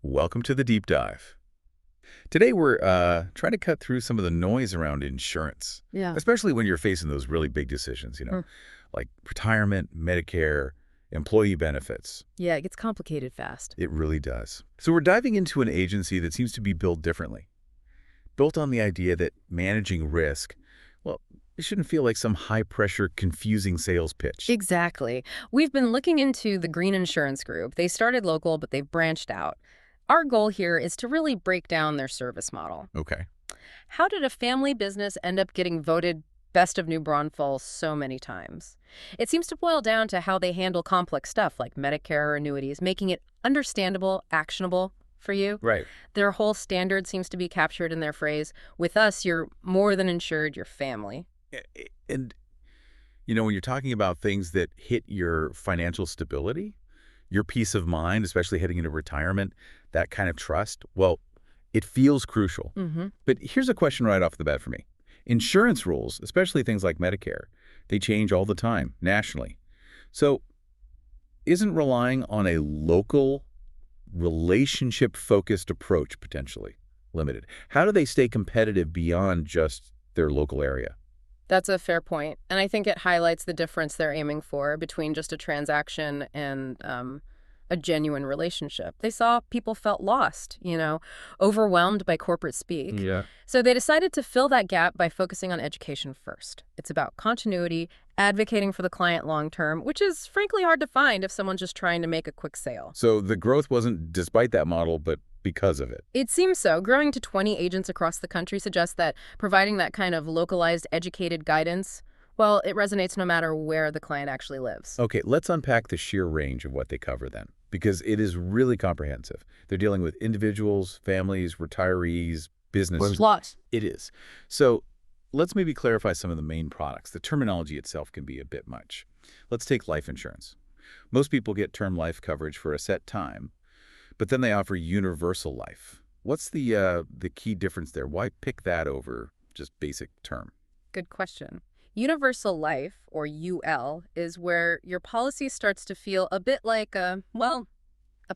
Welcome to the deep dive. Today we're trying to cut through some of the noise around insurance, Yeah. especially when you're facing those really big decisions, Mm. like retirement, Medicare, employee benefits. Yeah, it gets complicated fast. It really does. So we're diving into an agency that seems to be built differently, built on the idea that managing risk, well, it shouldn't feel like some high-pressure, confusing sales pitch. Exactly. We've been looking into the Gruene Insurance Group. They started local, but they've branched out. Our goal here is to really break down their service model. Okay. How did a family business end up getting voted best of New Braunfels so many times? It seems to boil down to how they handle complex stuff like Medicare or annuities, making it understandable, actionable for you. Right. Their whole standard seems to be captured in their phrase, with us, you're more than insured, you're family. And, when you're talking about things that hit your financial stability, your peace of mind, especially heading into retirement, that kind of trust, well, it feels crucial. Mm-hmm. But here's a question right off the bat for me. Insurance rules, especially things like Medicare, they change all the time, nationally. So isn't relying on a local, relationship-focused approach potentially limited? How do they stay competitive beyond just their local area? That's a fair point. And I think it highlights the difference they're aiming for between just a transaction and a genuine relationship. They saw people felt lost, overwhelmed by corporate speak. Yeah. So they decided to fill that gap by focusing on education first. It's about continuity, advocating for the client long term, which is frankly hard to find if someone's just trying to make a quick sale. So the growth wasn't despite that model, but because of it. It seems so. Growing to 20 agents across the country suggests that providing that kind of localized, educated guidance, well, it resonates no matter where the client actually lives. Okay, let's unpack the sheer range of what they cover then, because it is really comprehensive. They're dealing with individuals, families, retirees, businesses. Lots. It is. So let's maybe clarify some of the main products. The terminology itself can be a bit much. Let's take life insurance. Most people get term life coverage for a set time, but then they offer universal life. What's the key difference there? Why pick that over just basic term? Good question. Universal life, or UL, is where your policy starts to feel a bit like a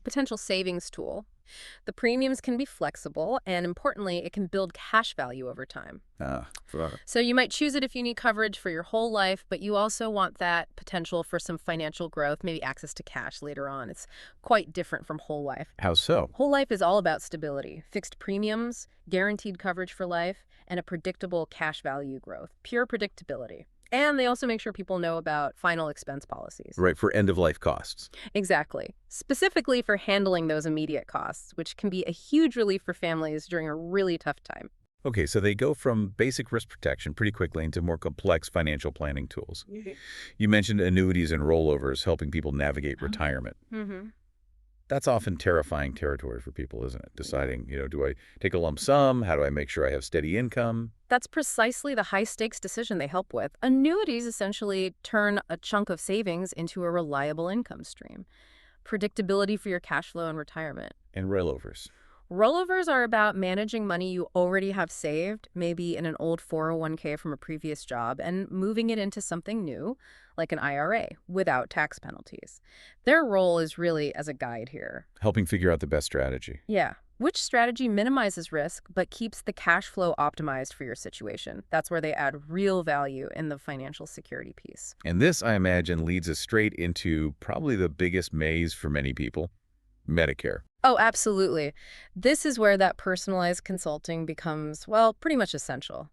potential savings tool. The premiums can be flexible, and importantly, it can build cash value over time. So you might choose it if you need coverage for your whole life, but you also want that potential for some financial growth, maybe access to cash later on. It's quite different from whole life. How so? Whole life is all about stability, fixed premiums, guaranteed coverage for life, and a predictable cash value growth, pure predictability. And they also make sure people know about final expense policies. Right, for end-of-life costs. Exactly. Specifically for handling those immediate costs, which can be a huge relief for families during a really tough time. Okay, so they go from basic risk protection pretty quickly into more complex financial planning tools. You mentioned annuities and rollovers helping people navigate retirement. Mm-hmm. That's often terrifying territory for people, isn't it? Deciding, do I take a lump sum? How do I make sure I have steady income? That's precisely the high-stakes decision they help with. Annuities essentially turn a chunk of savings into a reliable income stream. Predictability for your cash flow and retirement. And rollovers. Rollovers are about managing money you already have saved, maybe in an old 401k from a previous job, and moving it into something new, like an IRA, without tax penalties. Their role is really as a guide here. Helping figure out the best strategy. Yeah. Which strategy minimizes risk but keeps the cash flow optimized for your situation? That's where they add real value in the financial security piece. And this, I imagine, leads us straight into probably the biggest maze for many people, Medicare. Oh, absolutely. This is where that personalized consulting becomes, well, pretty much essential,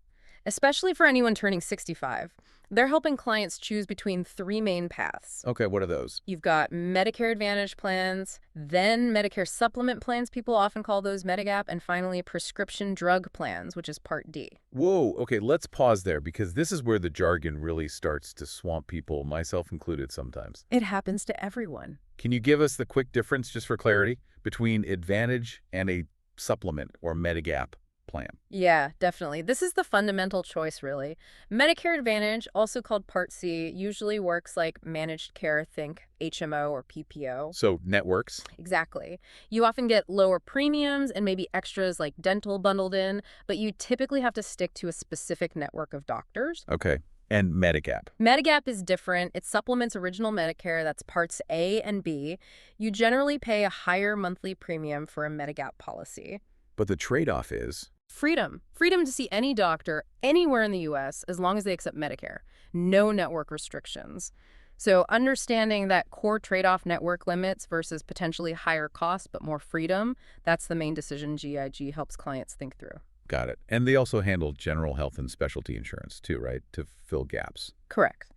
especially for anyone turning 65. They're helping clients choose between three main paths. Okay, what are those? You've got Medicare Advantage plans, then Medicare Supplement plans, people often call those Medigap, and finally prescription drug plans, which is Part D. Whoa, okay, let's pause there because this is where the jargon really starts to swamp people, myself included sometimes. It happens to everyone. Can you give us the quick difference, just for clarity, between Advantage and a supplement or Medigap plan? Yeah, definitely. This is the fundamental choice, really. Medicare Advantage, also called Part C, usually works like managed care, think HMO or PPO. So networks? Exactly. You often get lower premiums and maybe extras like dental bundled in, but you typically have to stick to a specific network of doctors. Okay. And Medigap. Medigap is different. It supplements original Medicare, that's Parts A and B. You generally pay a higher monthly premium for a Medigap policy. But the trade-off is, Freedom. Freedom to see any doctor anywhere in the U.S. as long as they accept Medicare. No network restrictions. So understanding that core trade-off network limits versus potentially higher cost but more freedom, that's the main decision GIG helps clients think through. got it. And they also handle general health and specialty insurance too, right? To fill gaps. Correct.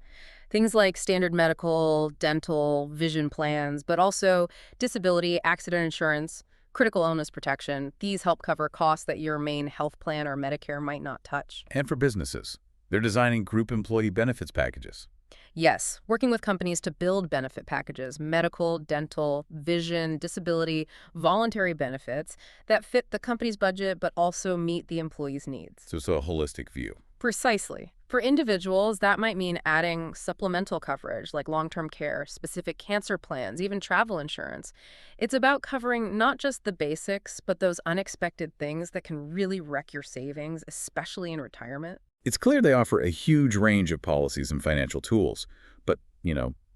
Things like standard medical, dental, vision plans, but also disability, accident insurance, critical illness protection. These help cover costs that your main health plan or Medicare might not touch. And for businesses, they're designing group employee benefits packages. Yes, working with companies to build benefit packages, medical, dental, vision, disability, voluntary benefits that fit the company's budget but also meet the employee's needs. So it's a holistic view. Precisely. For individuals, that might mean adding supplemental coverage like long-term care, specific cancer plans, even travel insurance. It's about covering not just the basics, but those unexpected things that can really wreck your savings, especially in retirement. It's clear they offer a huge range of policies and financial tools, but,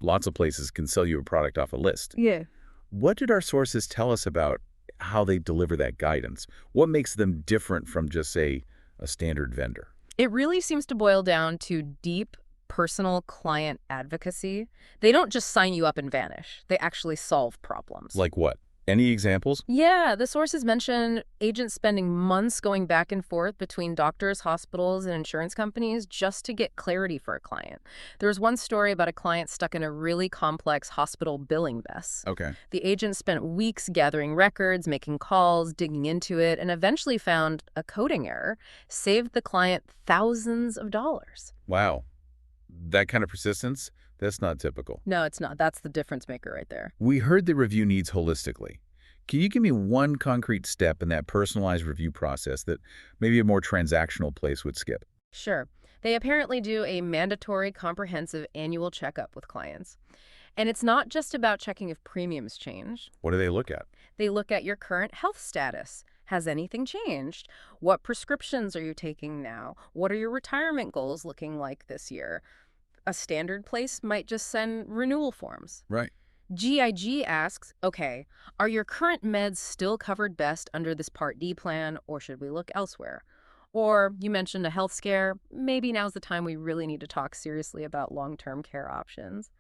lots of places can sell you a product off a list. Yeah. What did our sources tell us about how they deliver that guidance? What makes them different from just, say, a standard vendor? It really seems to boil down to deep personal client advocacy. They don't just sign you up and vanish. They actually solve problems. Like what? Any examples? Yeah, the sources mention agents spending months going back and forth between doctors, hospitals, and insurance companies just to get clarity for a client. There was one story about a client stuck in a really complex hospital billing mess. Okay. The agent spent weeks gathering records, making calls, digging into it, and eventually found a coding error, saved the client thousands of dollars. Wow. That kind of persistence? That's not typical. No, it's not. That's the difference maker right there. We heard the review needs holistically. Can you give me one concrete step in that personalized review process that maybe a more transactional place would skip? Sure. They apparently do a mandatory comprehensive annual checkup with clients. And it's not just about checking if premiums change. What do they look at? They look at your current health status. Has anything changed? What prescriptions are you taking now? What are your retirement goals looking like this year? A standard place might just send renewal forms. Right. GIG asks, okay, are your current meds still covered best under this Part D plan, or should we look elsewhere? Or you mentioned a health scare. Maybe now's the time we really need to talk seriously about long-term care options.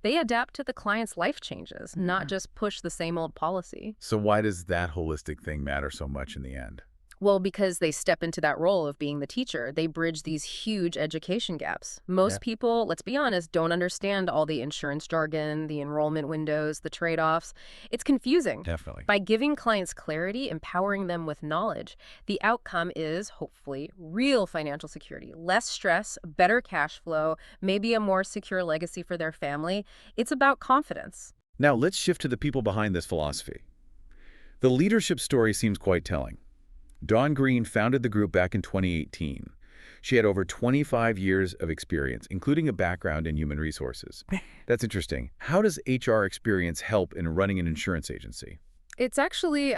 They adapt to the client's life changes, not just push the same old policy. So why does that holistic thing matter so much in the end? Well, because they step into that role of being the teacher. They bridge these huge education gaps. Most people, let's be honest, don't understand all the insurance jargon, the enrollment windows, the trade-offs. It's confusing. Definitely. By giving clients clarity, empowering them with knowledge, the outcome is, hopefully, real financial security, less stress, better cash flow, maybe a more secure legacy for their family. It's about confidence. Now let's shift to the people behind this philosophy. The leadership story seems quite telling. Dawn Green founded the group back in 2018. She had over 25 years of experience, including a background in human resources. That's interesting. How does HR experience help in running an insurance agency? It's actually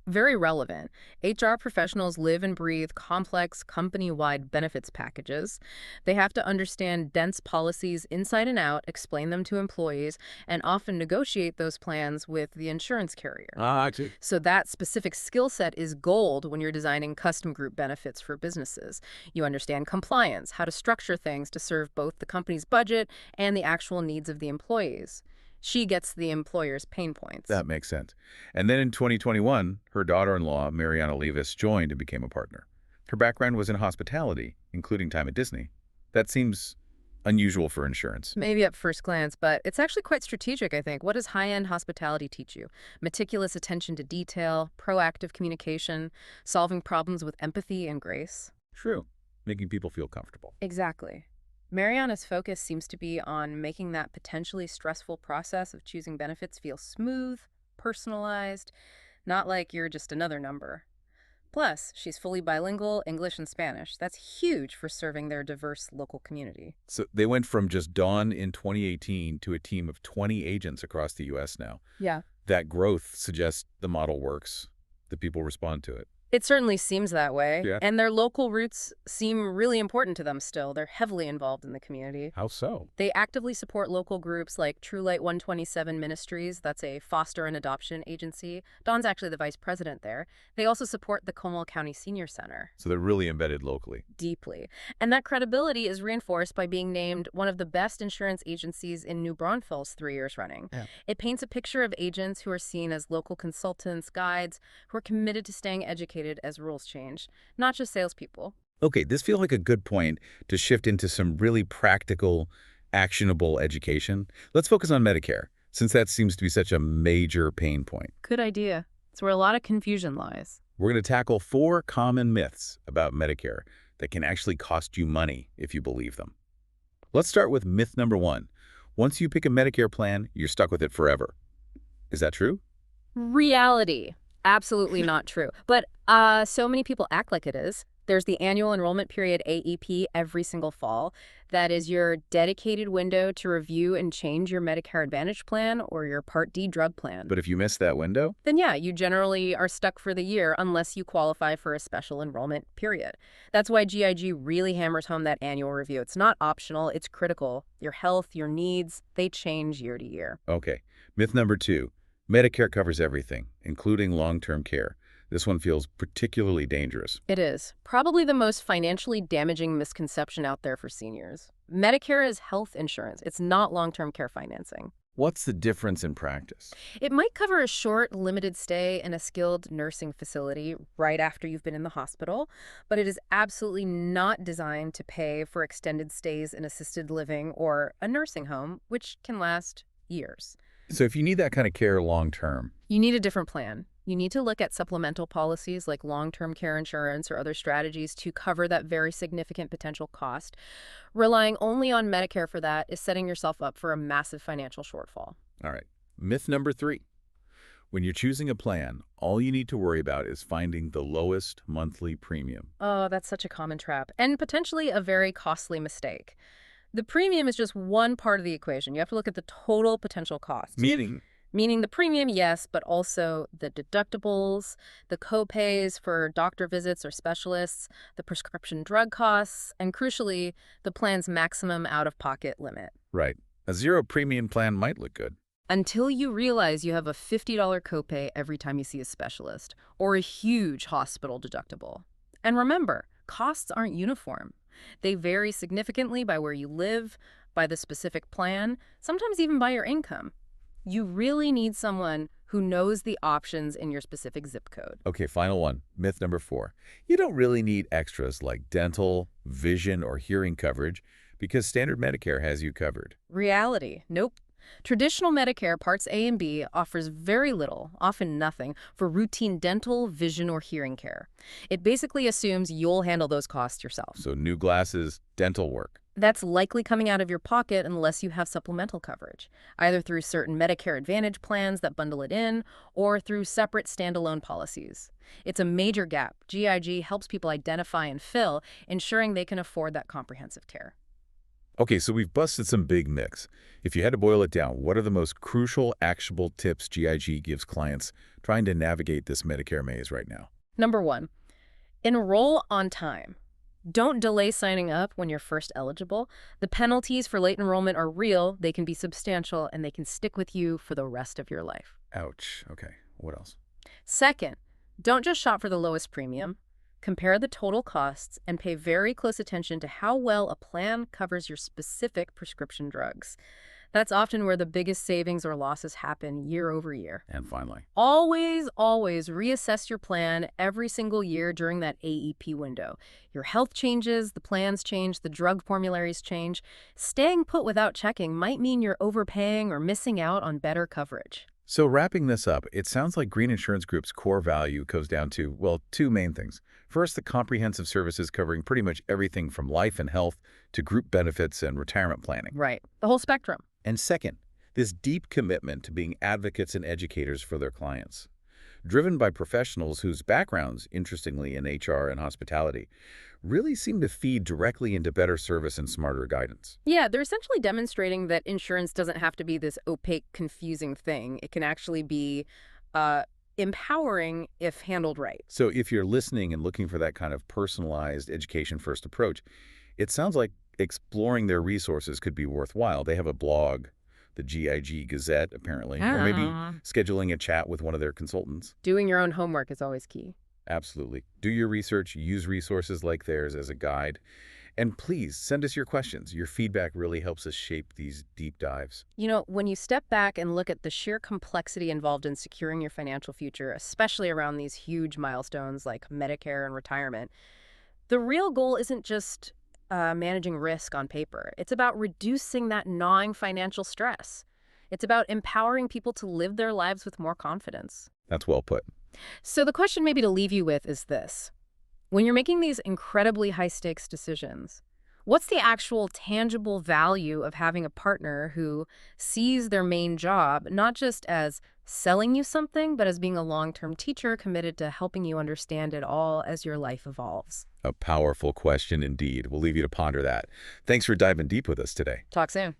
very relevant. HR professionals live and breathe complex company-wide benefits packages. They have to understand dense policies inside and out, explain them to employees, and often negotiate those plans with the insurance carrier. I see. So that specific skill set is gold when you're designing custom group benefits for businesses. You understand compliance, how to structure things to serve both the company's budget and the actual needs of the employees. She gets the employer's pain points. That makes sense. And then in 2021, her daughter-in-law, Mariana Levis, joined and became a partner. Her background was in hospitality, including time at Disney. That seems unusual for insurance. Maybe at first glance, but it's actually quite strategic, I think. What does high-end hospitality teach you? Meticulous attention to detail, proactive communication, solving problems with empathy and grace. True. Making people feel comfortable. Exactly. Mariana's focus seems to be on making that potentially stressful process of choosing benefits feel smooth, personalized, not like you're just another number. Plus, she's fully bilingual, English and Spanish. That's huge for serving their diverse local community. So they went from just Dawn in 2018 to a team of 20 agents across the U.S. now. Yeah. That growth suggests the model works, that people respond to it. It certainly seems that way, Yeah. and their local roots seem really important to them still. They're heavily involved in the community. How so? They actively support local groups like True Light 127 Ministries. That's a foster and adoption agency. Don's actually the vice president there. They also support the Comal County Senior Center So they're really embedded locally. deeply. And that credibility is reinforced by being named one of the best insurance agencies in New Braunfels 3 years running. Yeah. It paints a picture of agents who are seen as local consultants, guides, who are committed to staying educated as rules change, not just salespeople. Okay, this feels like a good point to shift into some really practical, actionable education. Let's focus on Medicare, since that seems to be such a major pain point. Good idea. It's where a lot of confusion lies. We're going to tackle 4 common myths about Medicare that can actually cost you money if you believe them. Let's start with myth number 1. Once you pick a Medicare plan, you're stuck with it forever. Is that true? Reality. Absolutely not true. But so many people act like it is. There's the annual enrollment period, AEP, every single fall. That is your dedicated window to review and change your Medicare Advantage plan or your Part D drug plan. But if you miss that window? Then yeah, you generally are stuck for the year unless you qualify for a special enrollment period. That's why GIG really hammers home that annual review. It's not optional, it's critical. Your health, your needs, they change year to year. Okay. Myth number 2. Medicare covers everything, including long-term care. This one feels particularly dangerous. It is. Probably the most financially damaging misconception out there for seniors. Medicare is health insurance. It's not long-term care financing. What's the difference in practice? It might cover a short, limited stay in a skilled nursing facility right after you've been in the hospital, but it is absolutely not designed to pay for extended stays in assisted living or a nursing home, which can last years. So if you need that kind of care long-term, You need a different plan. You need to look at supplemental policies like long-term care insurance or other strategies to cover that very significant potential cost. Relying only on Medicare for that is setting yourself up for a massive financial shortfall. all right. Myth number 3. When you're choosing a plan, all you need to worry about is finding the lowest monthly premium. Oh, that's such a common trap and potentially a very costly mistake. The premium is just one part of the equation. You have to look at the total potential cost. Meaning the premium, yes, but also the deductibles, the co-pays for doctor visits or specialists, the prescription drug costs, and crucially, the plan's maximum out-of-pocket limit. Right. A zero premium plan might look good. Until you realize you have a $50 copay every time you see a specialist, or a huge hospital deductible. And remember, costs aren't uniform. They vary significantly by where you live, by the specific plan, sometimes even by your income. You really need someone who knows the options in your specific zip code. Okay, final one. Myth number 4. You don't really need extras like dental, vision, or hearing coverage because standard Medicare has you covered. Reality. Nope. Traditional Medicare Parts A and B offers very little, often nothing, for routine dental, vision, or hearing care. It basically assumes you'll handle those costs yourself. So new glasses, dental work. That's likely coming out of your pocket unless you have supplemental coverage, either through certain Medicare Advantage plans that bundle it in or through separate standalone policies. It's a major gap GIG helps people identify and fill, ensuring they can afford that comprehensive care. Okay, so we've busted some big myths. If you had to boil it down, what are the most crucial, actionable tips GIG gives clients trying to navigate this Medicare maze right now? Number 1, enroll on time. Don't delay signing up when you're first eligible. The penalties for late enrollment are real, they can be substantial, and they can stick with you for the rest of your life. Ouch. Okay, what else? Second, don't just shop for the lowest premium. Compare the total costs and pay very close attention to how well a plan covers your specific prescription drugs. That's often where the biggest savings or losses happen year over year. And finally, Always reassess your plan every single year during that AEP window. Your health changes, the plans change, the drug formularies change. Staying put without checking might mean you're overpaying or missing out on better coverage. so wrapping this up, it sounds like Gruene Insurance Group's core value goes down to, well, 2 main things. First, the comprehensive services covering pretty much everything from life and health to group benefits and retirement planning. Right. The whole spectrum. And second, this deep commitment to being advocates and educators for their clients, driven by professionals whose backgrounds, interestingly in HR and hospitality, really seem to feed directly into better service and smarter guidance. Yeah, they're essentially demonstrating that insurance doesn't have to be this opaque, confusing thing. It can actually be empowering if handled right. So if you're listening and looking for that kind of personalized education-first approach, it sounds like exploring their resources could be worthwhile. They have a blog, the GIG Gazette, apparently, or maybe scheduling a chat with one of their consultants. Doing your own homework is always key. Absolutely. Do your research, use resources like theirs as a guide, and please send us your questions. Your feedback really helps us shape these deep dives. You know, when you step back and look at the sheer complexity involved in securing your financial future, especially around these huge milestones like Medicare and retirement, the real goal isn't just managing risk on paper. It's about reducing that gnawing financial stress. It's about empowering people to live their lives with more confidence. That's well put. So the question maybe to leave you with is this. When you're making these incredibly high-stakes decisions, what's the actual tangible value of having a partner who sees their main job not just as selling you something, but as being a long-term teacher committed to helping you understand it all as your life evolves? A powerful question indeed. We'll leave you to ponder that. Thanks for diving deep with us today. Talk soon.